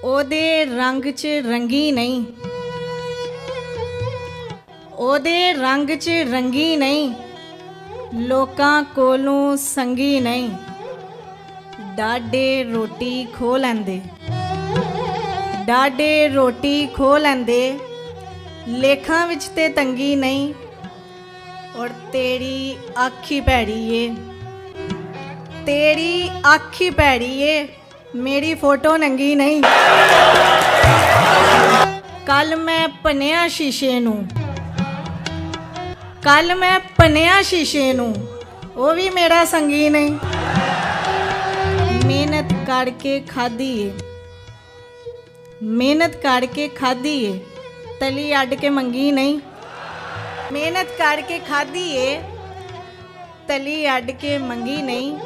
ਉਹਦੇ ਰੰਗ 'ਚ ਰੰਗੀ ਨਹੀਂ, ਉਹਦੇ ਰੰਗ 'ਚ ਰੰਗੀ ਨਹੀਂ, ਲੋਕਾਂ ਕੋਲੋਂ ਸੰਗੀ ਨਹੀਂ। ਡਾਢੇ ਰੋਟੀ ਖੋ ਲੈਂਦੇ, ਡਾਢੇ ਰੋਟੀ ਖੋ ਲੈਂਦੇ, ਲੇਖਾਂ ਵਿੱਚ ਤੇ ਤੰਗੀ ਨਹੀਂ। ਔਰ ਤੇਰੀ ਅੱਖ ਹੀ ਭੈੜੀ ਏ, ਤੇਰੀ ਅੱਖ ਹੀ ਭੈੜੀ ਏ, ਮੇਰੀ ਫੋਟੋ ਨੰਗੀ ਨਹੀਂ। ਕੱਲ ਮੈਂ ਭੰਨਿਆ ਸ਼ੀਸ਼ੇ ਨੂੰ, ਕੱਲ ਮੈਂ ਭੰਨਿਆ ਸ਼ੀਸ਼ੇ ਨੂੰ, ਉਹ ਵੀ ਮੇਰਾ ਸੰਗੀ ਨਹੀਂ। ਮਿਹਨਤ ਕਰਕੇ ਖਾਧੀ ਏ, ਮਿਹਨਤ ਕਰਕੇ ਖਾਧੀ ਏ, ਤਲੀ ਅੱਡ ਕੇ ਮੰਗੀ ਨਹੀਂ। ਮਿਹਨਤ ਕਰਕੇ ਖਾਧੀ ਏ, ਤਲੀ ਅੱਡ ਕੇ ਮੰਗੀ ਨਹੀਂ।